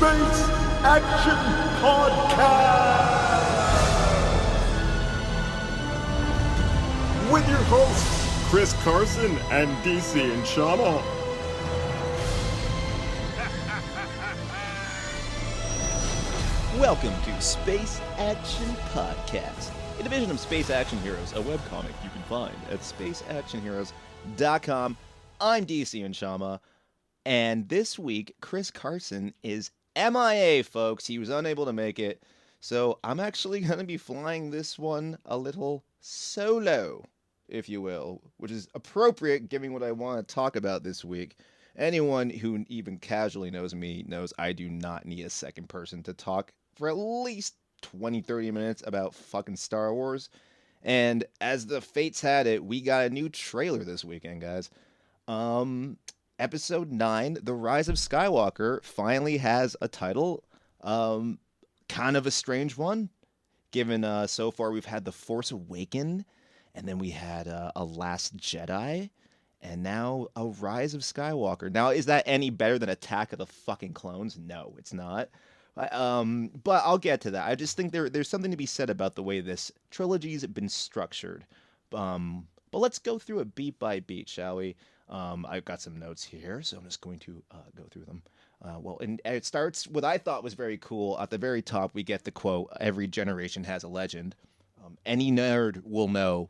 Space Action Podcast with your hosts Chris Carson and DC and Shama. Welcome to Space Action Podcast, a division of Space Action Heroes, a webcomic you can find at spaceactionheroes.com. I'm DC and Shama, and this week, Chris Carson is MIA, folks. He was unable to make it, so I'm actually going to be flying this one a little solo, if you will, which is appropriate given what I want to talk about this week. Anyone who even casually knows me knows I do not need a second person to talk for at least 20-30 minutes about fucking Star Wars. And as the fates had it, we got a new trailer this weekend, guys. Episode 9, The Rise of Skywalker, finally has a title. Kind of a strange one, given so far we've had The Force Awakens, and then we had A Last Jedi, and now A Rise of Skywalker. Now, is that any better than Attack of the fucking Clones? No, it's not. But I'll get to that. I just think there's something to be said about the way this trilogy's been structured. But let's go through it beat by beat, shall we? I've got some notes here, so I'm just going to go through them. And it starts, what I thought was very cool. At the very top, we get the quote, "Every generation has a legend." Any nerd will know,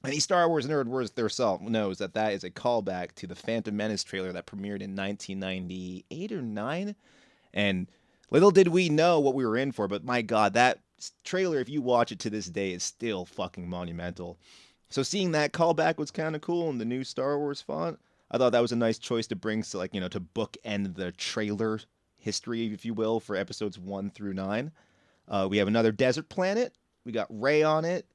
any Star Wars nerd worth their salt knows that is a callback to the Phantom Menace trailer that premiered in 1998 or 9. And little did we know what we were in for, but my God, that trailer, if you watch it to this day, is still fucking monumental. So seeing that callback was kind of cool in the new Star Wars font. I thought that was a nice choice to bring, so to bookend the trailer history, if you will, for episodes 1 through 9. We have another desert planet. We got Rey on it.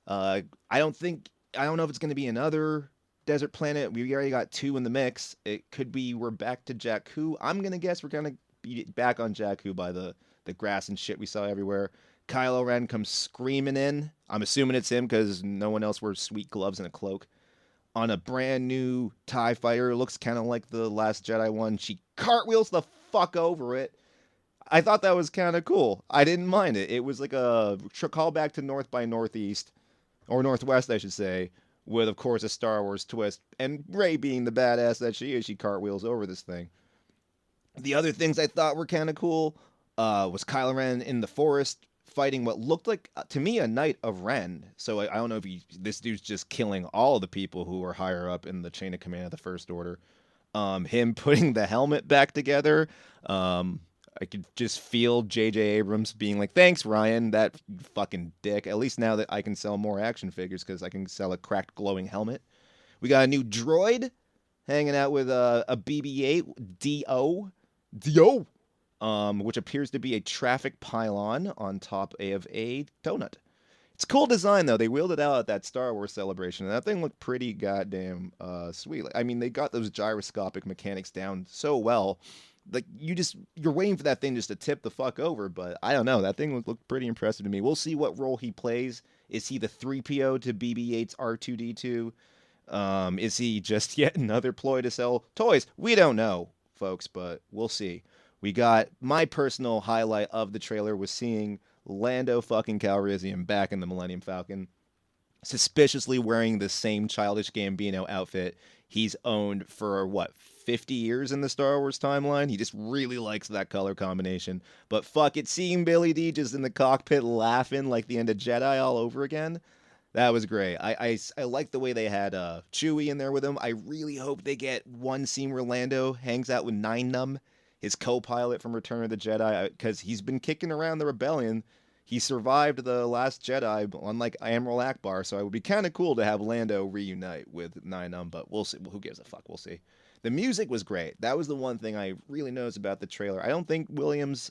I don't know if it's going to be another desert planet. We already got 2 in the mix. It could be we're back to Jakku. I'm going to guess we're going to be back on Jakku by the grass and shit we saw everywhere. Kylo Ren comes screaming in. I'm assuming it's him because no one else wears sweet gloves and a cloak. On a brand new TIE fighter. Looks kind of like the Last Jedi one. She cartwheels the fuck over it. I thought that was kind of cool. I didn't mind it. It was like a callback to North by Northeast. Or Northwest, I should say. With, of course, a Star Wars twist. And Rey being the badass that she is, she cartwheels over this thing. The other things I thought were kind of cool was Kylo Ren in the forest fighting what looked like, to me, a Knight of Ren. So I don't know if this dude's just killing all the people who are higher up in the chain of command of the First Order. Him putting the helmet back together. I could just feel J.J. Abrams being like, "Thanks, Ryan, that fucking dick. At least now that I can sell more action figures because I can sell a cracked glowing helmet." We got a new droid hanging out with a BB-8 DO, which appears to be a traffic pylon on top of a donut. It's a cool design, though. They wheeled it out at that Star Wars celebration, and that thing looked pretty goddamn sweet. I mean, they got those gyroscopic mechanics down so well. Like, you're waiting for that thing just to tip the fuck over, but I don't know. That thing looked pretty impressive to me. We'll see what role he plays. Is he the 3PO to BB-8's R2-D2? Is he just yet another ploy to sell toys? We don't know, folks, but we'll see. We got my personal highlight of the trailer was seeing Lando fucking Calrissian back in the Millennium Falcon, suspiciously wearing the same Childish Gambino outfit he's owned for, 50 years in the Star Wars timeline. He just really likes that color combination. But fuck it, seeing Billy D just in the cockpit laughing like the end of Jedi all over again, that was great. I like the way they had Chewie in there with him. I really hope they get one scene where Lando hangs out with Nine Numb, his co-pilot from Return of the Jedi, because he's been kicking around the rebellion. He survived the Last Jedi, unlike Admiral Akbar, so it would be kind of cool to have Lando reunite with Nine Numb, but we'll see. Who gives a fuck? We'll see. The music was great. That was the one thing I really noticed about the trailer. I don't think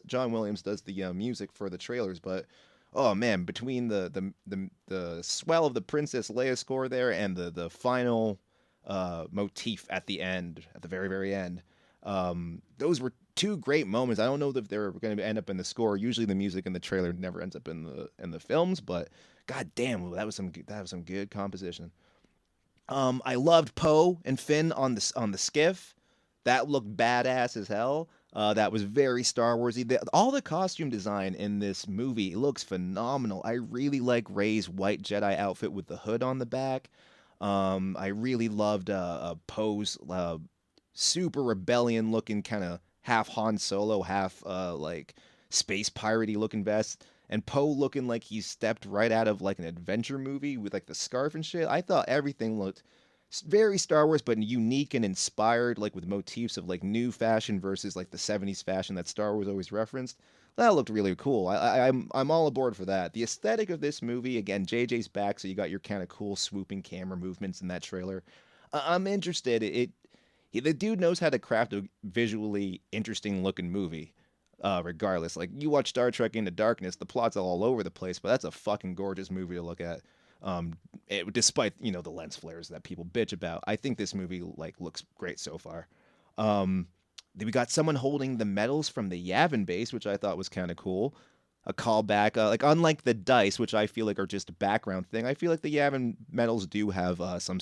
John Williams does the music for the trailers, but oh man, between the swell of the Princess Leia score there and the final motif at the end, at the very, very end, those were 2 great moments. I don't know if they're going to end up in the score. Usually the music in the trailer never ends up in the films, but god damn, that was some good composition. I loved Poe and Finn on the skiff. That looked badass as hell. that was very Star Warsy. All the costume design in this movie looks phenomenal. I really like Rey's white Jedi outfit with the hood on the back. I really loved Poe's super rebellion looking kind of half Han Solo, half like space piratey looking vest. And Poe looking like he stepped right out of like an adventure movie with like the scarf and shit. I thought everything looked very Star Wars, but unique and inspired, like with motifs of like new fashion versus like the '70s fashion that Star Wars always referenced. That looked really cool. I'm all aboard for that. The aesthetic of this movie, again, JJ's back, so you got your kind of cool swooping camera movements in that trailer. I'm interested. The dude knows how to craft a visually interesting looking movie. Regardless, like you watch Star Trek Into Darkness, the plot's all over the place, but that's a fucking gorgeous movie to look at. Despite the lens flares that people bitch about, I think this movie like looks great so far. We got someone holding the medals from the Yavin base, which I thought was kind of cool. A callback, like unlike the dice, which I feel like are just a background thing. I feel like the Yavin medals do have some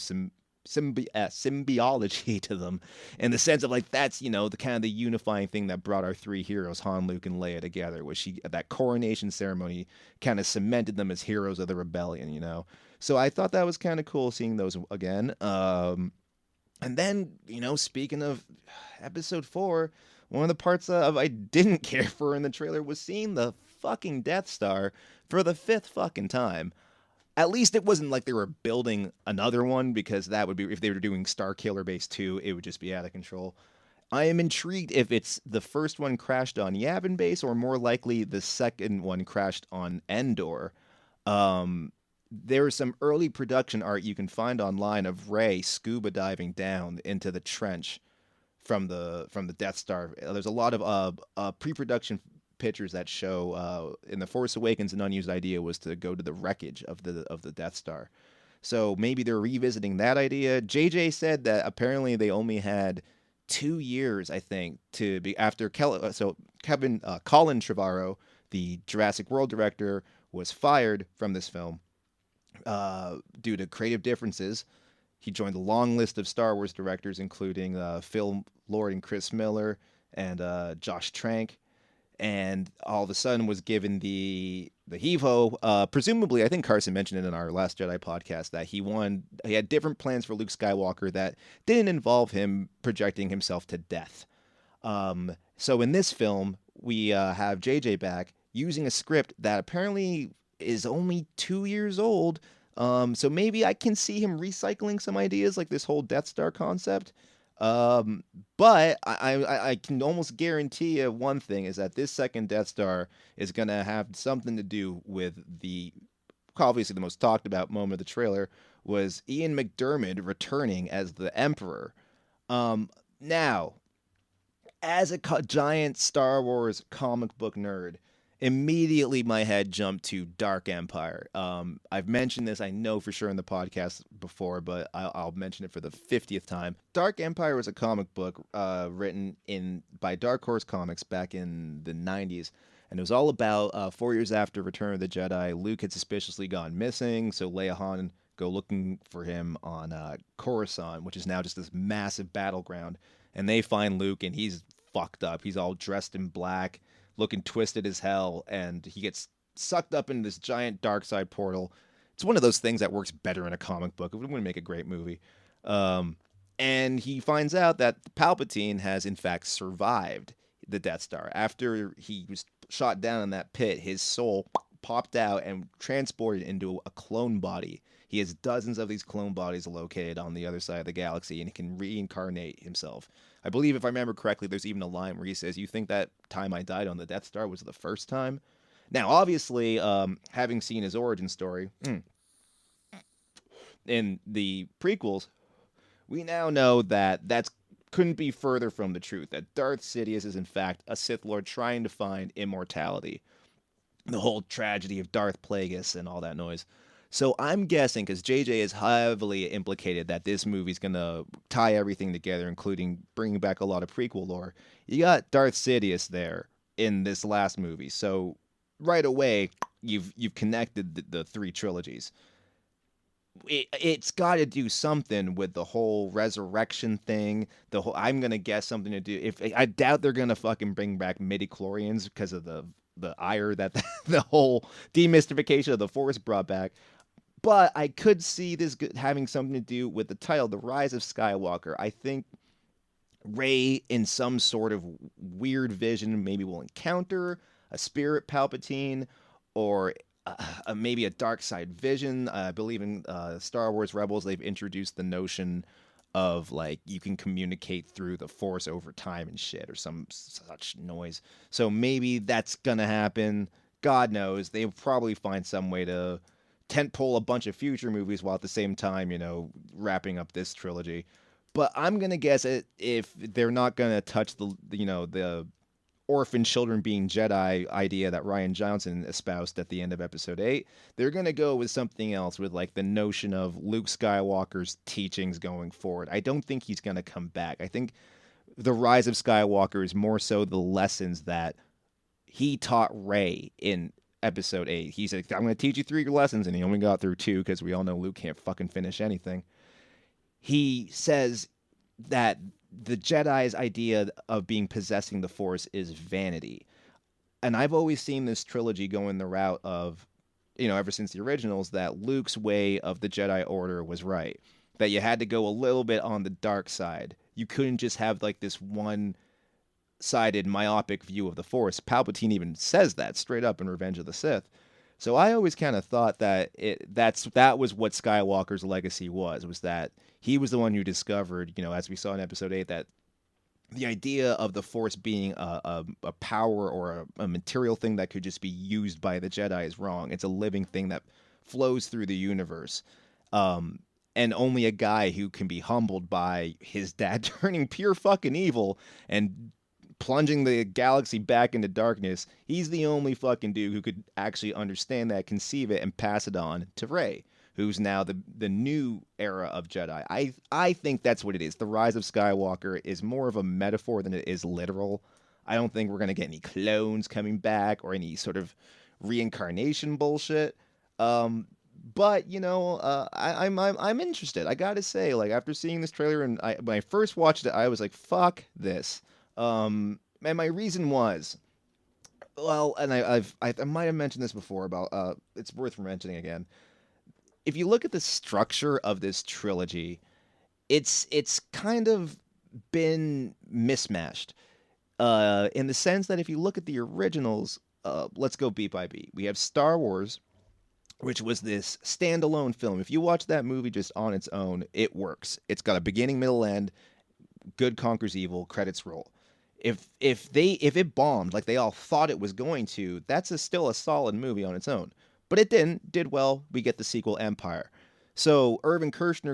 symbiology to them, in the sense of like that's the kind of the unifying thing that brought our three heroes, Han, Luke, and Leia, together. Was that coronation ceremony kind of cemented them as heroes of the rebellion. So I thought that was kind of cool seeing those again. And then speaking of Episode 4, one of the parts of I didn't care for in the trailer was seeing the fucking Death Star for the fifth fucking time. At least it wasn't like they were building another one, because that would be, if they were doing Star Killer Base 2, it would just be out of control. I am intrigued if it's the first one crashed on Yavin Base, or more likely the second one crashed on Endor. There's some early production art you can find online of Rey scuba diving down into the trench from the Death Star. There's a lot of pre-production pictures that show in The Force Awakens an unused idea was to go to the wreckage of the Death Star. So maybe they're revisiting that idea. JJ said that apparently they only had 2 years, I think, to be after Colin Trevorrow, the Jurassic World director, was fired from this film due to creative differences. He joined the long list of Star Wars directors, including Phil Lord and Chris Miller and Josh Trank. And all of a sudden was given the heave-ho. Presumably, I think Carson mentioned it in our Last Jedi podcast, that he had different plans for Luke Skywalker that didn't involve him projecting himself to death. So in this film, we have JJ back using a script that apparently is only 2 years old. So maybe I can see him recycling some ideas, like this whole Death Star concept. But I can almost guarantee you one thing, is that this second Death Star is going to have something to do with obviously the most talked about moment of the trailer was Ian McDiarmid returning as the Emperor. Now, as a giant Star Wars comic book nerd, immediately my head jumped to Dark Empire. I've mentioned this, I know for sure, in the podcast before, but I'll mention it for the 50th time. Dark Empire was a comic book written by Dark Horse Comics back in the 90s. And it was all about 4 years after Return of the Jedi, Luke had suspiciously gone missing, so Leia and Han go looking for him on Coruscant, which is now just this massive battleground. And they find Luke, and he's fucked up. He's all dressed in black, looking twisted as hell, and he gets sucked up into this giant dark side portal. It's one of those things that works better in a comic book. It wouldn't make a great movie. And he finds out that Palpatine has, in fact, survived the Death Star. After he was shot down in that pit, his soul popped out and transported into a clone body. He has dozens of these clone bodies located on the other side of the galaxy, and he can reincarnate himself. I believe, if I remember correctly, there's even a line where he says, "You think that time I died on the Death Star was the first time?" Now, obviously, having seen his origin story in the prequels, we now know that that's couldn't be further from the truth, that Darth Sidious is, in fact, a Sith Lord trying to find immortality. The whole tragedy of Darth Plagueis and all that noise. So I'm guessing, because JJ is heavily implicated that this movie's going to tie everything together, including bringing back a lot of prequel lore. You got Darth Sidious there in this last movie. So right away, you've connected the three trilogies. it's got to do something with the whole resurrection thing. The whole, I'm gonna guess something to do. If I doubt they're gonna fucking bring back midi-chlorians because of the ire that the whole demystification of the Force brought back. But I could see this having something to do with the title, The Rise of Skywalker. I think Rey, in some sort of weird vision, maybe will encounter a spirit Palpatine, or maybe a dark side vision. I believe in Star Wars Rebels, they've introduced the notion of like you can communicate through the Force over time and shit, or some such noise. So maybe that's gonna happen. God knows. They'll probably find some way to tentpole a bunch of future movies while at the same time, wrapping up this trilogy. But I'm gonna guess it if they're not gonna touch the orphan children being Jedi idea that Ryan Johnson espoused at the end of Episode 8, they're gonna go with something else, with like the notion of Luke Skywalker's teachings going forward. I don't think he's gonna come back. I think the Rise of Skywalker is more so the lessons that he taught Rey in Episode 8. He said, "I'm gonna teach you 3 lessons," and he only got through 2 because we all know Luke can't fucking finish anything. He says that the Jedi's idea of being possessing the Force is vanity. And I've always seen this trilogy go in the route of, ever since the originals, that Luke's way of the Jedi Order was right. That you had to go a little bit on the dark side. You couldn't just have like this one-sided myopic view of the Force. Palpatine even says that straight up in Revenge of the Sith. So I always kind of thought that that was what Skywalker's legacy was that he was the one who discovered, as we saw in Episode 8, that the idea of the Force being a power or a material thing that could just be used by the Jedi is wrong. It's a living thing that flows through the universe. And only a guy who can be humbled by his dad turning pure fucking evil and plunging the galaxy back into darkness, he's the only fucking dude who could actually understand that, conceive it, and pass it on to Rey, who's now the new era of Jedi. I think that's what it is. The Rise of Skywalker is more of a metaphor than it is literal. I don't think we're gonna get any clones coming back or any sort of reincarnation bullshit. But I'm interested. I gotta say, like, after seeing this trailer, and when I first watched it, I was like, "Fuck this." And my reason was, well, and I might have mentioned this before about it's worth mentioning again. If you look at the structure of this trilogy, it's kind of been mismatched. In the sense that if you look at the originals, let's go beat by beat. We have Star Wars, which was this standalone film. If you watch that movie just on its own, it works. It's got a beginning, middle, end. Good conquers evil. Credits roll. If it bombed like they all thought it was going to, that's still a solid movie on its own. But it did well. We get the sequel Empire. So Irvin Kershner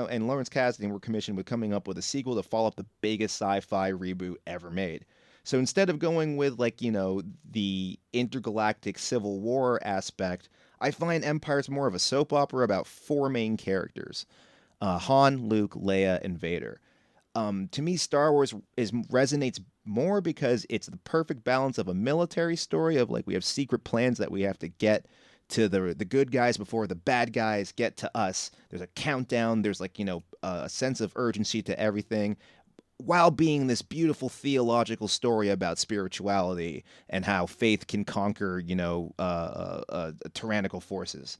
and Lawrence Kasdan were commissioned with coming up with a sequel to follow up the biggest sci-fi reboot ever made. So instead of going with the intergalactic civil war aspect, I find Empire's more of a soap opera about 4 main characters: Han, Luke, Leia, and Vader. To me, Star Wars resonates more because it's the perfect balance of a military story of like we have secret plans that we have to get to the good guys before the bad guys get to us. There's a countdown. There's a sense of urgency to everything, while being this beautiful theological story about spirituality and how faith can conquer tyrannical forces.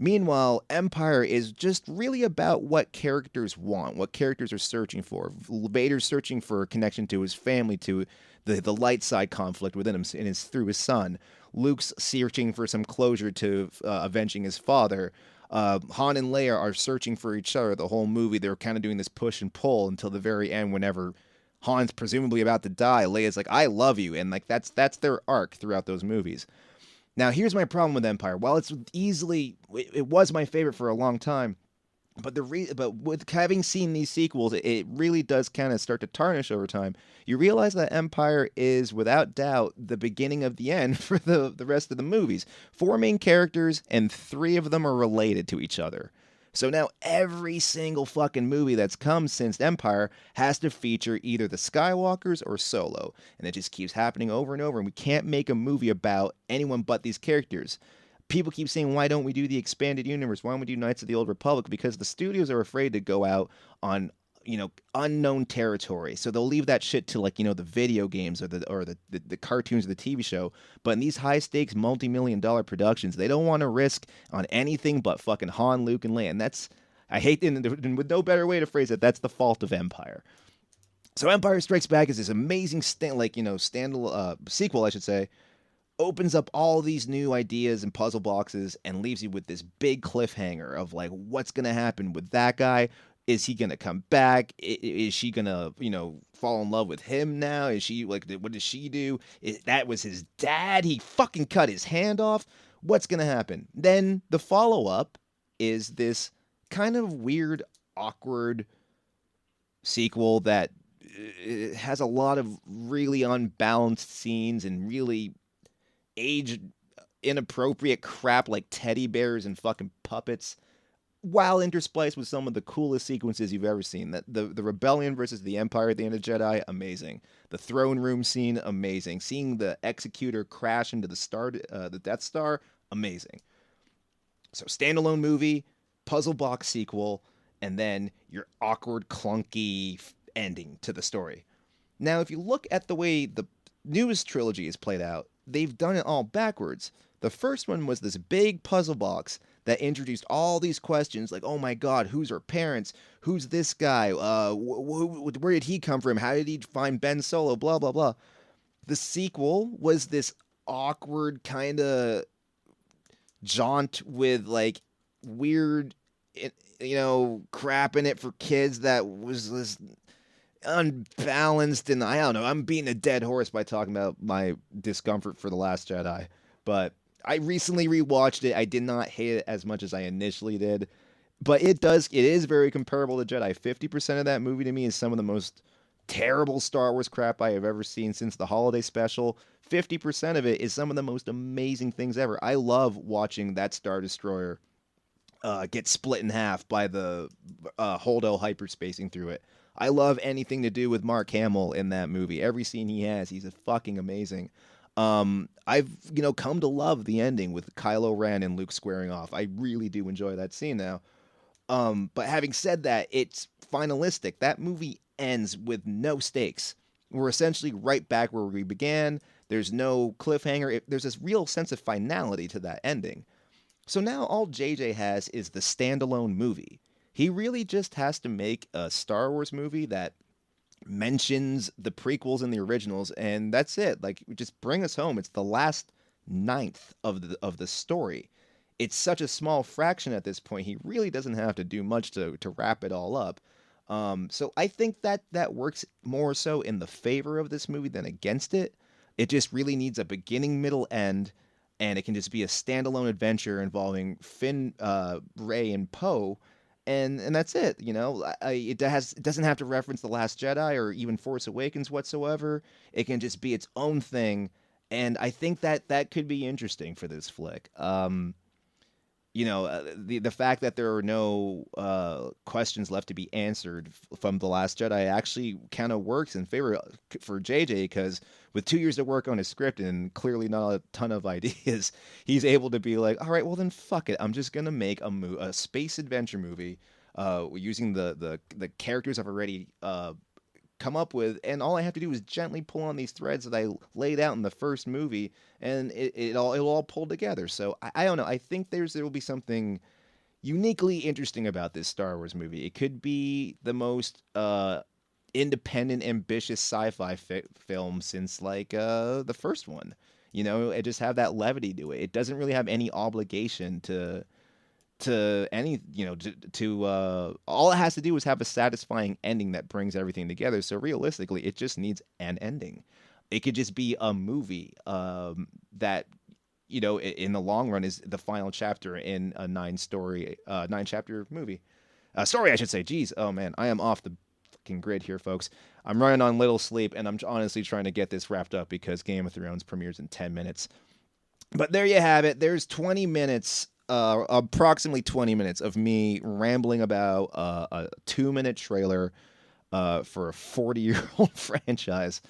Meanwhile, Empire is just really about what characters want, what characters are searching for. Vader's searching for a connection to his family, to the light side conflict within him, and it's through his son. Luke's searching for some closure to avenging his father. Han and Leia are searching for each other the whole movie. They're kind of doing this push and pull until the very end, whenever Han's presumably about to die. Leia's like, "I love you," and that's their arc throughout those movies. Now, here's my problem with Empire. While it was my favorite for a long time, but with having seen these sequels, it really does kind of start to tarnish over time. You realize that Empire is, without doubt, the beginning of the end for the rest of the movies. 4 main characters, and 3 of them are related to each other. So now every single fucking movie that's come since Empire has to feature either the Skywalkers or Solo. And it just keeps happening over and over, and we can't make a movie about anyone but these characters. people keep saying, why don't we do the expanded universe? Why don't we do Knights of the Old Republic? Because the studios are afraid to go out on unknown territory, so they'll leave that shit to, like, the video games or the cartoons or the TV show. But in these high stakes multi-million-dollar productions, they don't want to risk on anything but fucking Han, Luke, and Leia. And that's, I hate, and with no better way to phrase it, that's the fault of Empire. So Empire Strikes Back is this amazing sequel, I should say, opens up all these new ideas and puzzle boxes and leaves you with this big cliffhanger of, like, what's going to happen with that guy. Is he going to come back? Is she going to, fall in love with him now? Is she, like, what does she do? That was his dad. He fucking cut his hand off. What's going to happen? Then the follow-up is this kind of weird, awkward sequel that has a lot of really unbalanced scenes and really age inappropriate crap like teddy bears and fucking puppets, while interspliced with some of the coolest sequences you've ever seen. The rebellion versus the Empire at the end of Jedi, amazing. The throne room scene, amazing. Seeing the Executor crash into the Death Star, amazing. So standalone movie, puzzle box sequel, and then your awkward, clunky ending to the story. Now, if you look at the way the newest trilogy is played out, they've done it all backwards. The first one was this big puzzle box that introduced all these questions, like, oh my god, who's her parents? Who's this guy? Where did he come from? How did he find Ben Solo? Blah, blah, blah. The sequel was this awkward kind of jaunt with, like, weird, crap in it for kids that was this unbalanced, and I don't know, I'm beating a dead horse by talking about my discomfort for The Last Jedi, but I recently rewatched it. I did not hate it as much as I initially did, but it is very comparable to Jedi. 50% of that movie to me is some of the most terrible Star Wars crap I have ever seen since the holiday special. 50% of it is some of the most amazing things ever. I love watching that Star Destroyer get split in half by the Holdo hyperspacing through it. I love anything to do with Mark Hamill in that movie. Every scene he has, he's a fucking amazing. I've come to love the ending with Kylo Ren and Luke squaring off. I really do enjoy that scene now. But having said that, it's finalistic. That movie ends with no stakes. We're essentially right back where we began. There's no cliffhanger. There's this real sense of finality to that ending. So now all JJ has is the standalone movie. He really just has to make a Star Wars movie that mentions the prequels and the originals, and that's it. Like, just bring us home. It's the last ninth of the story. It's such a small fraction at this point. He really doesn't have to do much to wrap it all up. So I think that works more so in the favor of this movie than against it. It just really needs a beginning, middle, end, and it can just be a standalone adventure involving Finn, Rey, and Poe. And that's it, it doesn't have to reference The Last Jedi or even Force Awakens whatsoever. It can just be its own thing, and I think that could be interesting for this flick. The fact that there are no questions left to be answered from The Last Jedi actually kind of works in favor for JJ, because with 2 years of work on his script and clearly not a ton of ideas, he's able to be like, all right, well then fuck it, I'm just gonna make a space adventure movie using the characters I've already come up with, and all I have to do is gently pull on these threads that I laid out in the first movie, and it'll all pull together. So I don't know. I think there will be something uniquely interesting about this Star Wars movie. It could be the most independent, ambitious sci-fi film since, like, the first one. It just have that levity to it. It doesn't really have any obligation to any, all it has to do is have a satisfying ending that brings everything together. So realistically, it just needs an ending. It could just be a movie that, in the long run is the final chapter in a 9-chapter movie. Story, I should say. Jeez, oh man, I am off the fucking grid here, folks. I'm running on little sleep, and I'm honestly trying to get this wrapped up because Game of Thrones premieres in 10 minutes. But there you have it. There's 20 minutes. Approximately 20 minutes of me rambling about a 2-minute trailer for a 40-year-old franchise.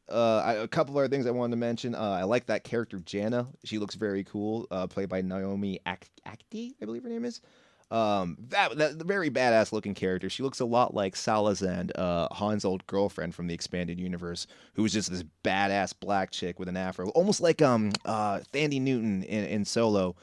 A couple other things I wanted to mention. I like that character Jana. She looks very cool. Played by Naomi Acti, I believe her name is. That very badass looking character. She looks a lot like Salazar, Han's old girlfriend from the expanded universe, who was just this badass black chick with an afro, almost like Thandie Newton in Solo.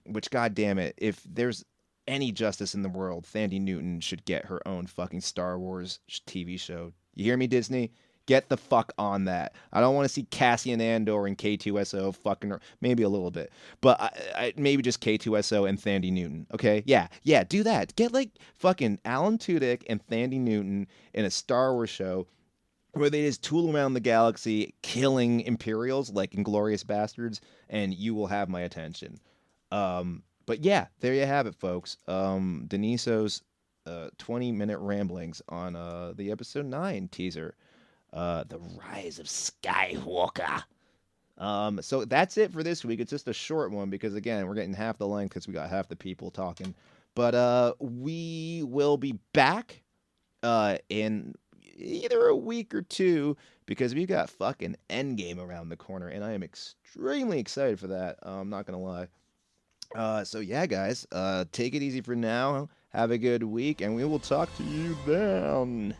Which, god damn it, if there's any justice in the world, Thandie Newton should get her own fucking Star Wars TV show. You hear me, Disney? Get the fuck on that. I don't want to see Cassian Andor and K2SO fucking, maybe a little bit, but maybe just K2SO and Thandie Newton. Okay, yeah, do that. Get like fucking Alan Tudyk and Thandie Newton in a Star Wars show where they just tool around the galaxy, killing Imperials like Inglorious Bastards, and you will have my attention. But yeah, there you have it, folks. Deniso's 20-minute ramblings on the episode 9 teaser. The Rise of Skywalker. So that's it for this week. It's just a short one because again, we're getting half the length because we got half the people talking. But we will be back in either a week or two because we got fucking Endgame around the corner, and I am extremely excited for that. I'm not gonna lie. So yeah, guys, take it easy for now. Have a good week, and we will talk to you then.